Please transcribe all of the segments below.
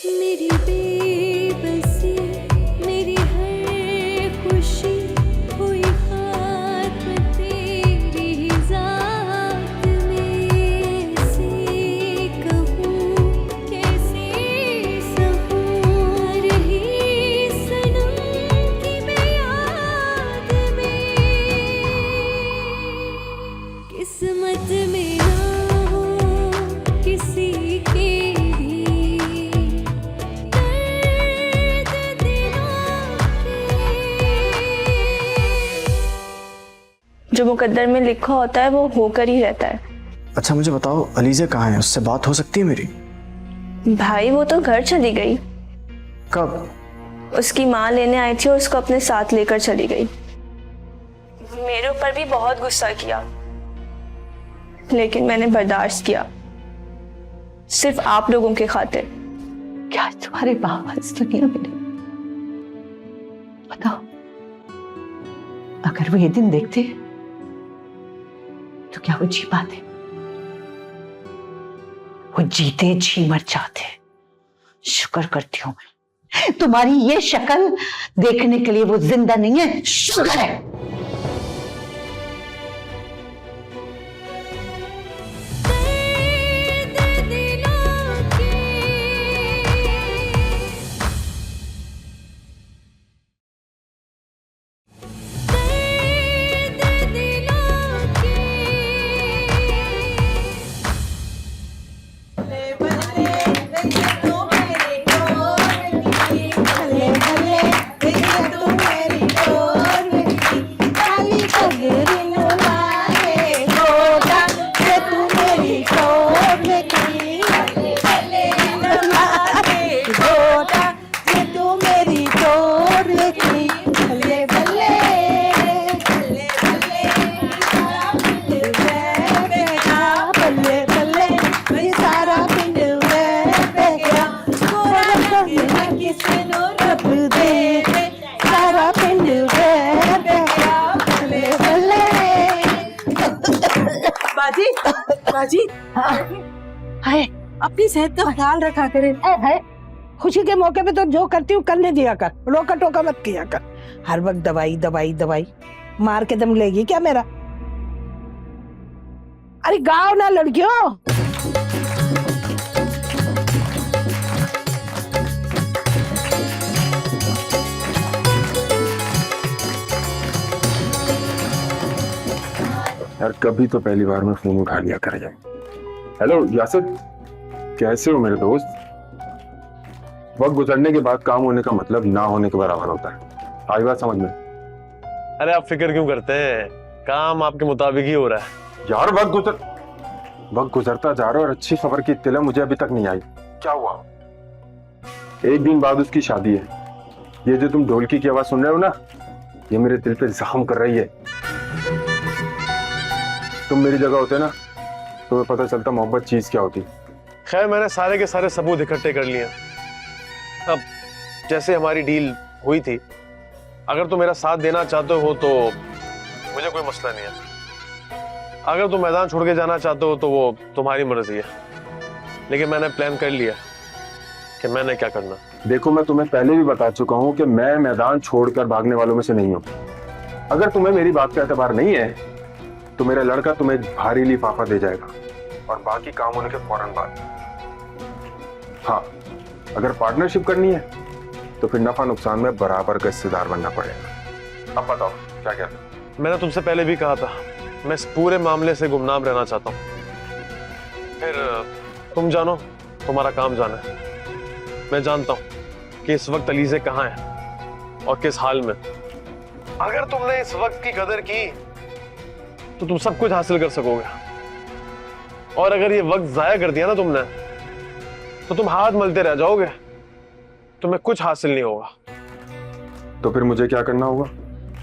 मेरी बेबसी, मेरी हर खुशी हुई खात्म तेरी ही ज़ात में। से कहूँ कैसे सहूँ रही सनम की मैं याद में। किस्मत में ना हो किसी के भी दर्द दिलों के। जो मुकद्दर में लिखा होता है वो होकर ही रहता है। अच्छा मुझे बताओ, अलीज़ा कहाँ है? उससे बात हो सकती है मेरी? भाई वो तो घर चली गई। कब? उसकी माँ लेने आई थी और उसको अपने साथ लेकर चली गई। मेरे ऊपर भी बहुत गुस्सा किया, लेकिन मैंने बर्दाश्त किया, सिर्फ आप लोगों के खातिर। क्या तुम्हारे बाबा इस दुनिया में नहीं? बताओ, अगर वो ये दिन देखते तो क्या वो जी पाते? वो जीते जी मर जाते। शुक्र करती हूँ मैं, तुम्हारी ये शक्ल देखने के लिए वो जिंदा नहीं है। शुक्र है। दर्द दिलों के। दर्द दिलों के। बाजी, बाजी, हाय अपनी सेहत का ख्याल रखा करें। है खुशी के मौके पे तो जो करती हूँ करने दिया कर, रोका टोका मत किया कर। हर वक्त दवाई दवाई दवाई, मार के दम लेगी क्या मेरा? अरे गाँव ना लड़कियों। यार कभी तो पहली बार में फोन उठा लिया कर जाए। हेलो यासिर, कैसे हो मेरे दोस्त? वक्त गुजरने के बाद काम होने का मतलब ना होने के बराबर होता है। आई बात समझ में? अरे आप फिक्र क्यों करते हैं, काम आपके मुताबिक ही हो रहा है। यार वक्त गुजरता जा रहा है और अच्छी खबर की इत्तला मुझे अभी तक नहीं आई। क्या हुआ? एक दिन बाद उसकी शादी है। ये जो तुम ढोलकी की आवाज सुन रहे हो ना, ये मेरे दिल पे जख्म कर रही है। तुम मेरी जगह होते ना, तुम्हें पता चलता मोहब्बत चीज क्या होती। खैर मैंने सारे के सारे सबूत इकट्ठे कर लिए। अब जैसे हमारी डील हुई थी, अगर तुम मेरा साथ देना चाहते हो तो मुझे कोई मसला नहीं है। अगर तुम मैदान छोड़ के जाना चाहते हो तो वो तुम्हारी मर्जी है, लेकिन मैंने प्लान कर लिया कि मैंने क्या करना। देखो मैं तुम्हें पहले भी बता चुका हूं कि मैं मैदान छोड़कर भागने वालों में से नहीं हूं। अगर तुम्हें मेरी बात का एतबार नहीं है तो मेरा लड़का तुम्हें भारी लिफाफा दे जाएगा और बाकी काम होने के फौरन बाद। हाँ, अगर पार्टनरशिप करनी है तो फिर नफा नुकसान में बराबर का हिस्सेदार बनना पड़ेगा। अब बताओ क्या कहते हो? मैंने तुमसे पहले भी कहा था, मैं इस पूरे मामले से गुमनाम रहना चाहता हूँ। फिर तुम जानो, तुम्हारा काम जाना है। मैं जानता हूँ कि इस वक्त अलीज़े कहाँ है और किस हाल में। अगर तुमने इस वक्त की कदर की तो तुम सब कुछ हासिल कर सकोगे, और अगर ये वक्त जाया कर दिया ना तुमने तो तुम हाथ मलते रह जाओगे, तुम्हें कुछ हासिल नहीं होगा। तो फिर मुझे क्या करना होगा?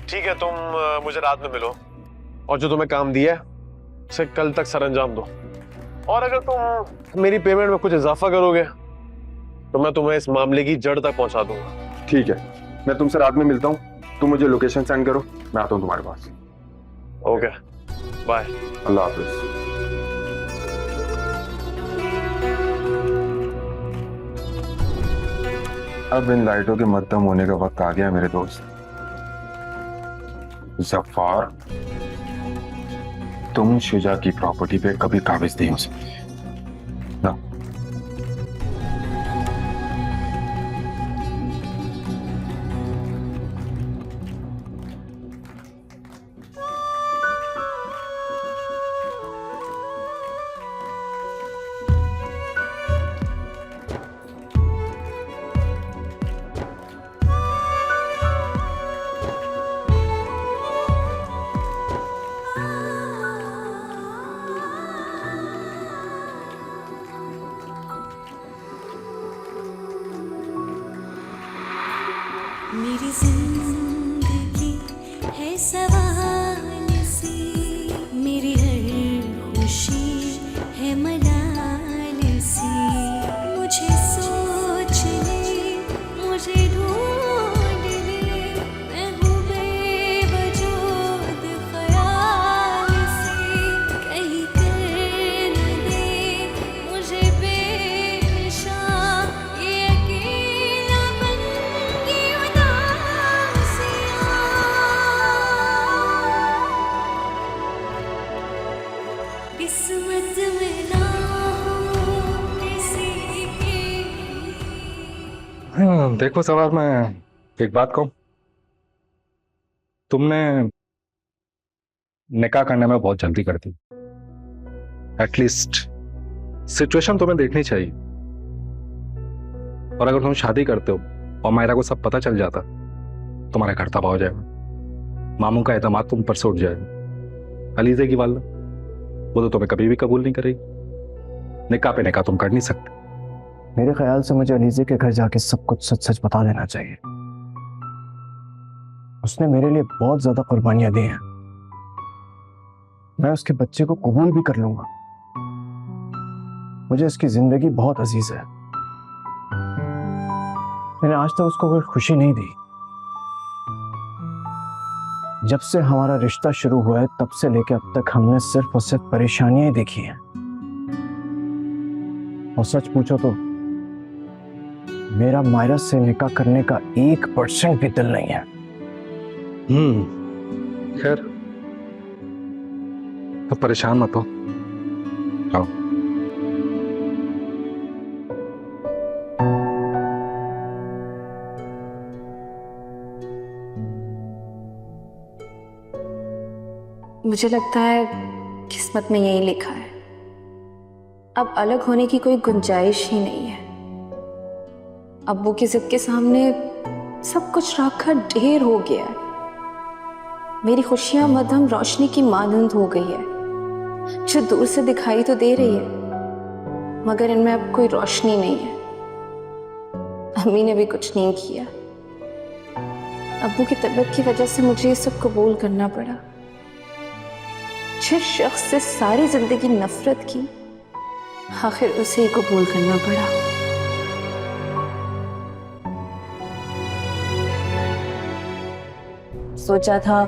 ठीक है, तुम मुझे रात में मिलो और जो तुम्हें काम दिया है उसे कल तक सरअंजाम दो, और अगर तुम मेरी पेमेंट में कुछ इजाफा करोगे तो मैं तुम्हें इस मामले की जड़ तक पहुंचा दूंगा। ठीक है, मैं तुमसे रात में मिलता हूँ। तुम मुझे लोकेशन सेंड करो, मैं आता हूँ तुम्हारे पास। Okay, bye. अल्लाह हाफिज। अब इन लाइटों के मध्यम होने का वक्त आ गया मेरे दोस्त। जफार, तुम शुजा की प्रॉपर्टी पे कभी काबिज नहीं हो सकती ना। मेरी जिंदगी है सवाल सी, मेरी हर खुशी है मलाल सी। मुझे सोच ले, मुझे ढूंढ ले, मैं हूँ बेवजूद ख्याल सी। कहीं कर न दे मुझे बेनिशान ये अकेलापन की उदासियाँ। किस्मत में ना हो किसी की। देखो सवाल, मैं एक बात कहूं, तुमने निकाह करने में बहुत जल्दी कर दी। एटलीस्ट सिचुएशन तुम्हें देखनी चाहिए। और अगर तुम शादी करते हो और मायरा को सब पता चल जाता, तुम्हारा घर तबाह हो जाएगा, मामू का एतमाद तुम पर से उठ जाएगा। अलीजे की वालदा, वो तो तुम्हें कभी भी कबूल नहीं करेगी। निकाह पे निकाह तुम कर नहीं सकते। मेरे ख्याल से मुझे अलीजे के घर जाके सब कुछ सच सच बता देना चाहिए। उसने मेरे लिए बहुत ज्यादा कुर्बानियां दी हैं। मैं उसके बच्चे को कबूल भी कर लूंगा। मुझे उसकी जिंदगी बहुत अजीज है। मैंने आज तक उसको कोई खुशी नहीं दी। जब से हमारा रिश्ता शुरू हुआ है तब से लेकर अब तक हमने सिर्फ और सिर्फ परेशानियां ही देखी हैं। और सच पूछो तो मेरा मायरा से निकाह करने का 1% भी दिल नहीं है। खैर, तो परेशान मत हो। आओ। मुझे लगता है किस्मत में यही लिखा है। अब अलग होने की कोई गुंजाइश ही नहीं है। अब्बू की जिद के सामने सब कुछ रखकर ढेर हो गया है। मेरी खुशियां मध्यम रोशनी की मानंद हो गई है, जो दूर से दिखाई तो दे रही है मगर इनमें अब कोई रोशनी नहीं है। अम्मी ने भी कुछ नहीं किया। अब्बू की तबीयत की वजह से मुझे ये सब कबूल करना पड़ा। जिस शख्स से सारी जिंदगी नफरत की, आखिर उसे ही कबूल करना पड़ा। सोचा था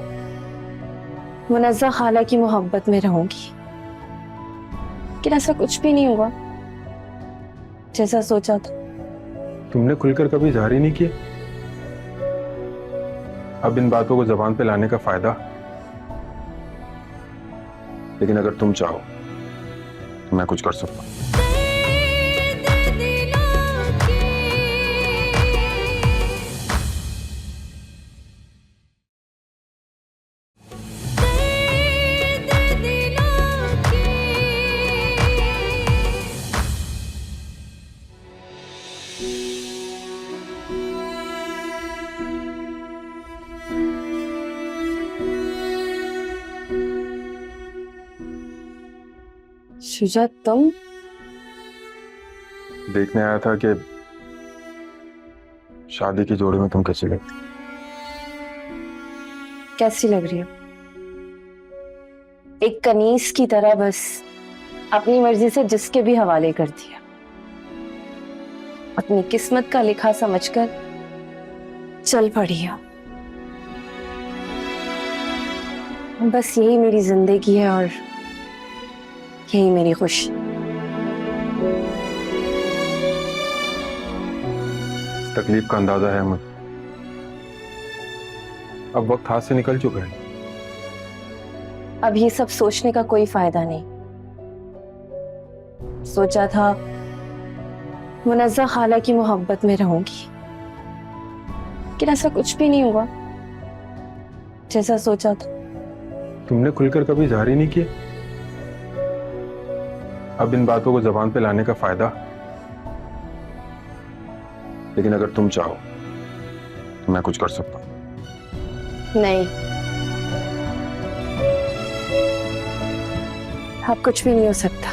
मुनज़्ज़ा खाला की मोहब्बत में रहूंगी, लेकिन ऐसा कुछ भी नहीं हुआ जैसा सोचा था। तुमने खुलकर कभी इजहार ही नहीं किया। अब इन बातों को जबान पे लाने का फायदा। लेकिन अगर तुम चाहो तो मैं कुछ कर सकता हूं। शुजा, तुम? देखने आया था कि शादी की जोड़ी में तुम कैसी लगती। कैसी लग रही हो? एक कनीस की तरह बस अपनी मर्जी से जिसके भी हवाले कर दिया। अपनी किस्मत का लिखा समझकर चल पड़ी हो। बस यही मेरी जिंदगी है और यही मेरी खुशी। इस तकलीफ का अंदाजा है मुझे। अब वक्त हाथ से निकल चुका है। अब ये सब सोचने का कोई फायदा नहीं। सोचा था मुनज़्ज़ा खाला की मोहब्बत में रहूंगी, लेकिन ऐसा कुछ भी नहीं हुआ जैसा सोचा था। तुमने खुलकर कभी इज़हार ही नहीं किया। अब इन बातों को जबान पे लाने का फायदा। लेकिन अगर तुम चाहो तो मैं कुछ कर सकता हूं। नहीं, अब कुछ भी नहीं हो सकता।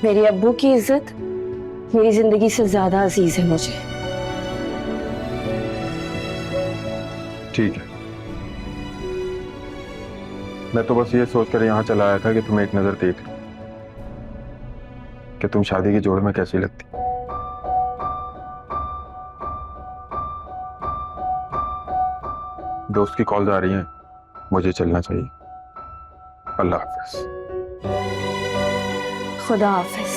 मेरे अब्बू की इज्जत मेरी जिंदगी से ज्यादा अजीज है मुझे। ठीक है, मैं तो बस ये सोचकर यहाँ चला आया था कि तुम्हें एक नजर देख लूं कि तुम शादी के जोड़ में कैसी लगती। दोस्त की कॉल्स आ रही हैं, मुझे चलना चाहिए। अल्लाह हाफिज। खुदा हाफिज।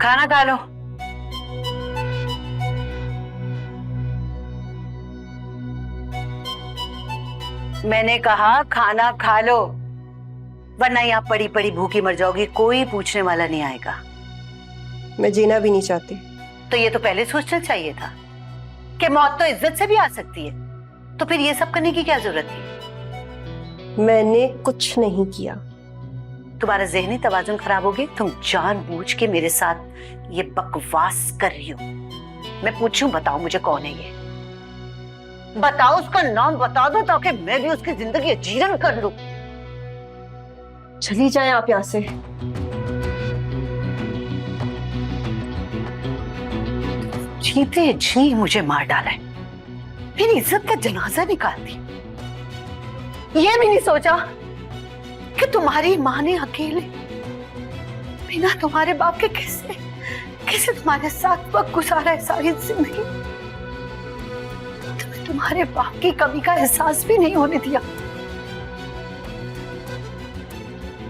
खाना खा लो। मैंने कहा खाना खा लो, वरना यहाँ पड़ी पड़ी भूखी मर जाओगी, कोई पूछने वाला नहीं आएगा। मैं जीना भी नहीं चाहती। तो ये तो पहले सोचना चाहिए था कि मौत तो इज्जत से भी आ सकती है, तो फिर ये सब करने की क्या जरूरत थी? मैंने कुछ नहीं किया। तुम्हारा ज़हनी तवाज़ुन खराब हो गया। तुम जानबूझ के मेरे साथ ये बकवास कर रही हो। मैं पूछूं, बताओ मुझे कौन है ये? बताओ, उसका नाम बता दो ताकि मैं भी उसकी जिंदगी जीवन कर लूं। चली जाए आप यहाँ से। जीते जी मुझे मार डाला है, मेरी इज्जत का जनाजा निकाल दी। ये भी नहीं सोचा कि तुम्हारी माँ ने अकेले बिना तुम्हारे बाप के कैसे तुम्हारे साथ वक्त गुजारा है सारी जिंदगी। तुम्हें तुम्हारे बाप की कमी का एहसास भी नहीं होने दिया।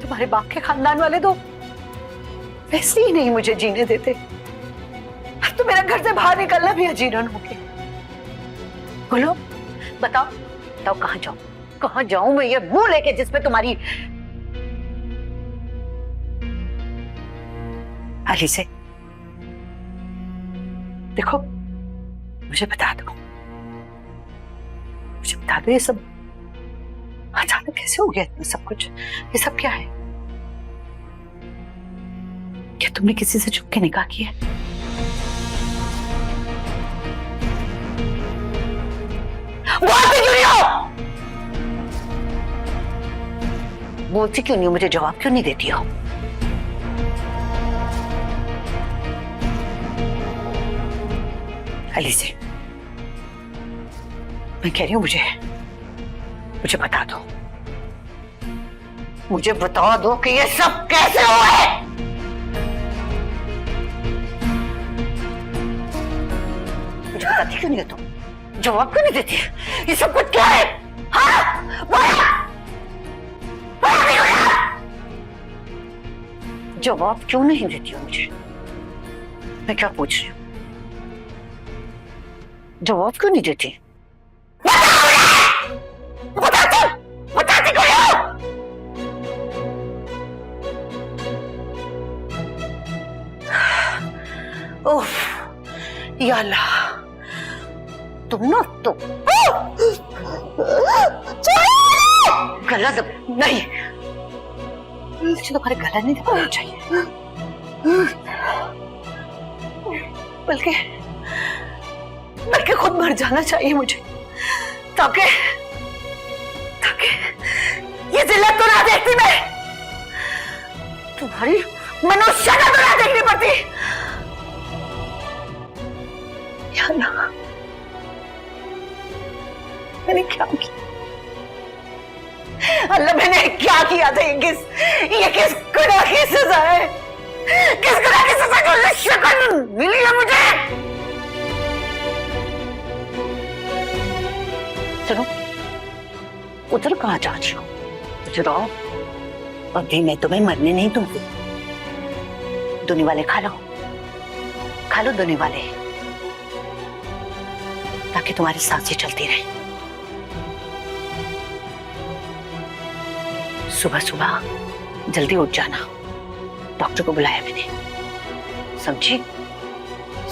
तुम्हारे बाप के खानदान वाले तो वैसे ही नहीं मुझे जीने देते। अब तो मेरा घर से बाहर निकलना भी अजीरन हो गया। बोलो, बताओ कहाँ जाऊं मैं ये मुंह लेके जिसपे तुम्हारी अली से। देखो, मुझे बता दो ये सब अचानक कैसे हो गया इतना सब कुछ? ये सब क्या है? क्या तुमने किसी से छुप के निकाह किया? बोलती क्यों नहीं हो? मुझे जवाब क्यों नहीं देती हो? अली से मैं कह रही हूं, मुझे बता दो। मुझे बता दो कि ये सब कैसे हुआ है। मुझे बताती क्यों नहीं हो तुम? जवाब क्यों नहीं देती? ये सब कुछ क्या है? हाँ? जवाब क्यों नहीं देती हो मुझे? मैं क्या पूछ रही हूँ? जवाब क्यों नहीं देती? बताती क्यों नहीं हो? उफ, या अल्लाह, तुम ना तो गला दब नहीं, मुझे तुम्हारे गला नहीं दबाना चाहिए, बल्कि खुद मर जाना चाहिए मुझे, ताकि ये जिल्लत तो ना देखती मैं, तुम्हारी मनुष्यता तो ना देखनी पड़ती। या अल्लाह, मैंने क्या किया? अल्लाह मैंने क्या किया था? ये किस गुनाह की सजा है? किस गुनाह की सजा को शक्ल मिली है मुझे? चलो उधर कहाँ जा रही हो? उधर आओ, अभी मैं तुम्हें मरने नहीं दूंगी। दुनी वाले खा लो दुनी वाले, ताकि तुम्हारी सांसें चलती रहे। सुबह सुबह जल्दी उठ जाना, डॉक्टर को बुलाया मैंने, समझी?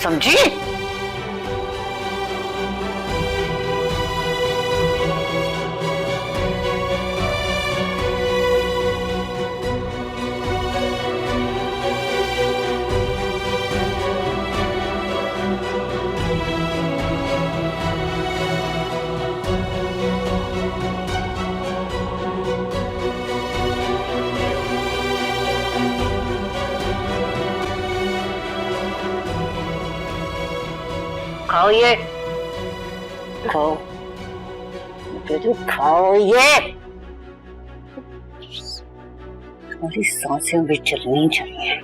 समझी? खाओ ये, खाओ, खाओ ये। तुम्हारी सांसें भी चलनी चाहिए।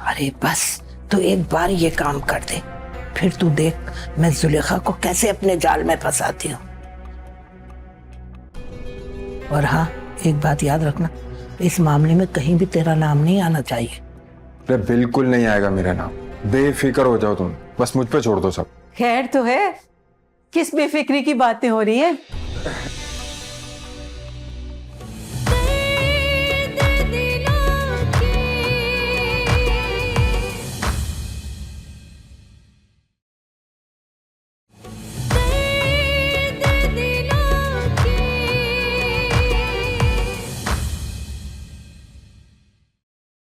अरे बस तू एक बार ये काम कर दे, फिर तू देख मैं जुलेखा को कैसे अपने जाल में फंसाती हूँ। और हाँ, एक बात याद रखना, इस मामले में कहीं भी तेरा नाम नहीं आना चाहिए। अरे बिल्कुल नहीं आएगा मेरा नाम, बेफिक्र हो जाओ तुम, बस मुझ पे छोड़ दो सब। खैर तो है, किस बेफिक्री की बातें हो रही है?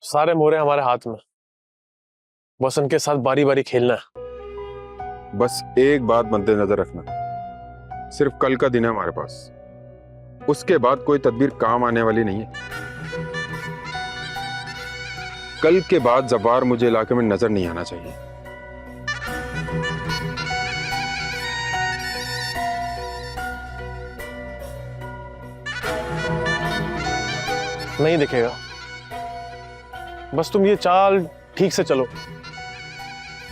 सारे मोहरे हमारे हाथ में, बस उनके साथ बारी बारी खेलना है। बस एक बात मद्देनजर रखना, सिर्फ कल का दिन है हमारे पास, उसके बाद कोई तदबीर काम आने वाली नहीं है। कल के बाद जबार मुझे इलाके में नजर नहीं आना चाहिए। नहीं दिखेगा, बस तुम ये चाल ठीक से चलो,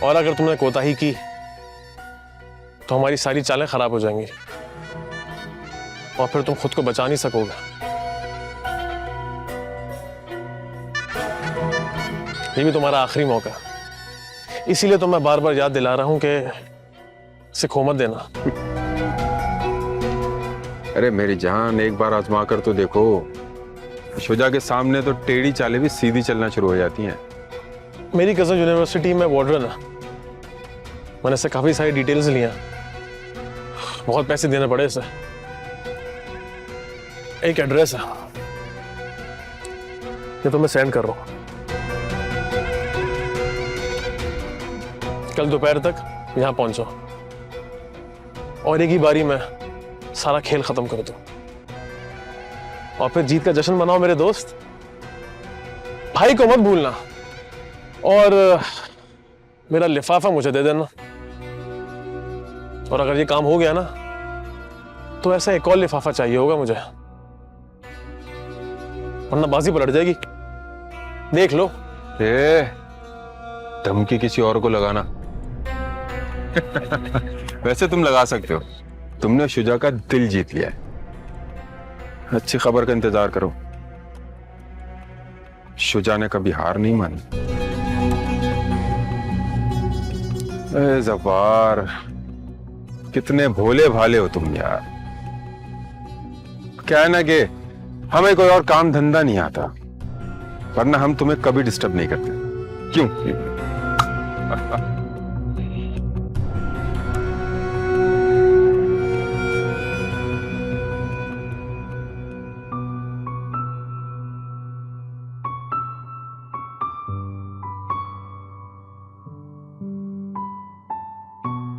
और अगर तुमने कोताही की तो हमारी सारी चालें खराब हो जाएंगी और फिर तुम खुद को बचा नहीं सकोगे। ये भी तुम्हारा आखिरी मौका है, इसीलिए तो मैं बार बार याद दिला रहा हूं कि सिखो मत देना। अरे मेरी जान, एक बार आजमा कर तो देखो, शुजा के सामने तो टेढ़ी चालें भी सीधी चलना शुरू हो जाती हैं। मेरी कजन यूनिवर्सिटी में वार्डन है, मैंने इससे काफी सारी डिटेल्स लिया, बहुत पैसे देने पड़े इसे। एक एड्रेस है, ये तो मैं सेंड कर रहा हूं, कल दोपहर तक यहां पहुंचो और एक ही बारी में सारा खेल खत्म कर दो और फिर जीत का जश्न मनाओ मेरे दोस्त। भाई को मत भूलना और मेरा लिफाफा मुझे दे देना, और अगर ये काम हो गया ना तो ऐसा एक और लिफाफा चाहिए होगा मुझे, वरना बाजी पलट जाएगी। देख लो। धमकी किसी और को लगाना वैसे तुम लगा सकते हो, तुमने शुजा का दिल जीत लिया है। अच्छी खबर का इंतजार करो, शुजा ने कभी हार नहीं मानी। जबार, कितने भोले भाले हो तुम यार। क्या है ना कि हमें कोई और काम धंधा नहीं आता, वरना हम तुम्हें कभी डिस्टर्ब नहीं करते। क्यों?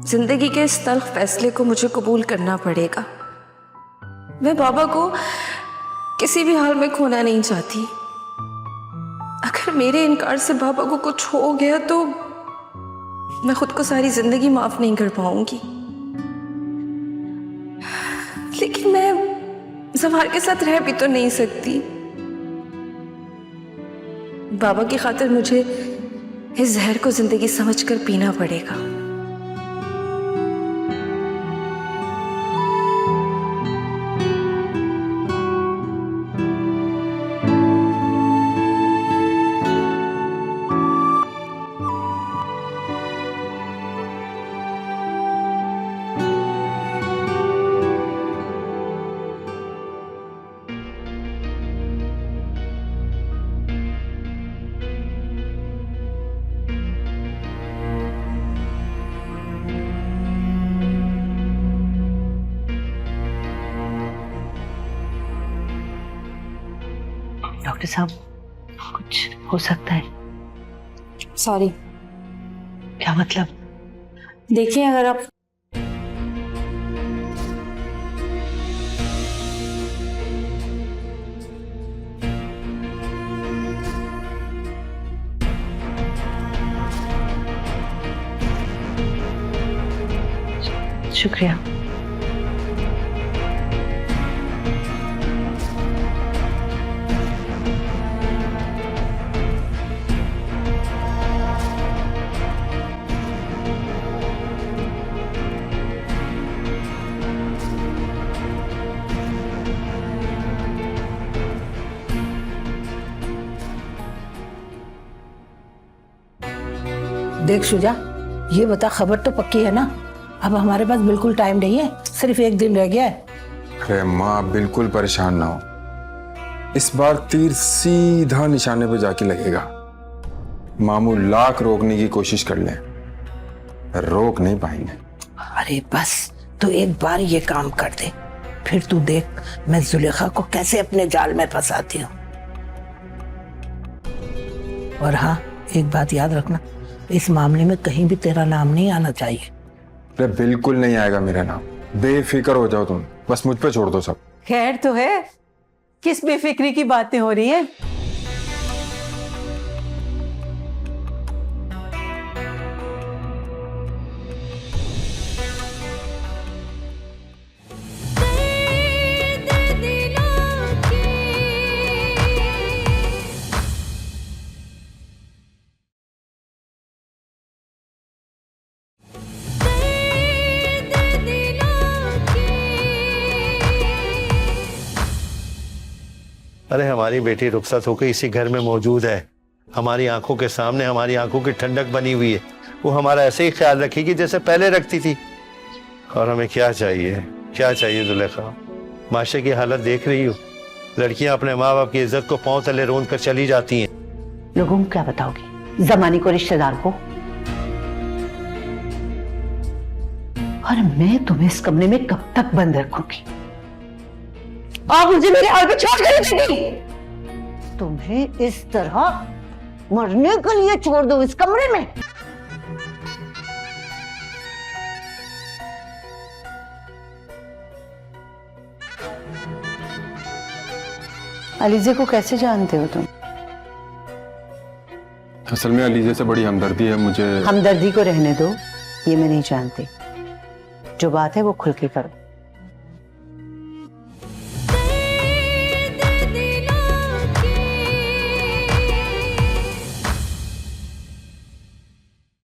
जिंदगी के इस तल्ख फैसले को मुझे कबूल करना पड़ेगा। मैं बाबा को किसी भी हाल में खोना नहीं चाहती। अगर मेरे इनकार से बाबा को कुछ हो गया तो मैं खुद को सारी जिंदगी माफ नहीं कर पाऊंगी। लेकिन मैं जवाहर के साथ रह भी तो नहीं सकती। बाबा की खातिर मुझे इस जहर को जिंदगी समझकर पीना पड़ेगा। डॉक्टर साहब, कुछ हो सकता है? सॉरी। क्या मतलब? देखिए, अगर आप शुक्रिया। देख शुजा, ये बता, खबर तो पक्की है ना? अब हमारे पास बिल्कुल टाइम नहीं है, सिर्फ 1 दिन रह गया है। अरे माँ, बिल्कुल परेशान ना हो। इस बार तीर सीधा निशाने पे जाके लगेगा। मामू लाख रोकने की कोशिश कर लें, रोक नहीं पाएंगे। अरे बस, तो एक बार ये काम कर दे, फिर तू देख मैं जुलेखा को कैसे अपने जाल में फंसाती हूँ। और हाँ, एक बात याद रखना, इस मामले में कहीं भी तेरा नाम नहीं आना चाहिए। अरे बिल्कुल नहीं आएगा मेरा नाम, बेफिक्र हो जाओ तुम, बस मुझ पे छोड़ दो सब। खैर तो है, किस बेफिक्री की बातें हो रही है? अरे हमारी बेटी रुखसत होकर इसी घर में मौजूद है, हमारी आंखों के सामने, हमारी आंखों की ठंडक बनी हुई है। वो हमारा ऐसे ही ख्याल रखेगी जैसे पहले रखती थी। और हमें क्या चाहिए, क्या चाहिए जुलेखा? माशरे की हालत देख रही हो, लड़कियां अपने माँ बाप की इज्जत को पांव तले रोंद कर चली जाती हैं। लोगों को क्या बताओगी, जमाने को, रिश्तेदार को? और मैं तुम्हें इस कमरे में कब तक बंद रखूंगी? आप मुझे मेरे हाल पे छोड़ कर देंगी? तुम्हें इस तरह मरने के लिए छोड़ दो इस कमरे में? अलीजे को कैसे जानते हो तुम? असल में अलीजे से बड़ी हमदर्दी है मुझे। हमदर्दी को रहने दो, ये मैं नहीं जानती। जो बात है वो खुल के करो।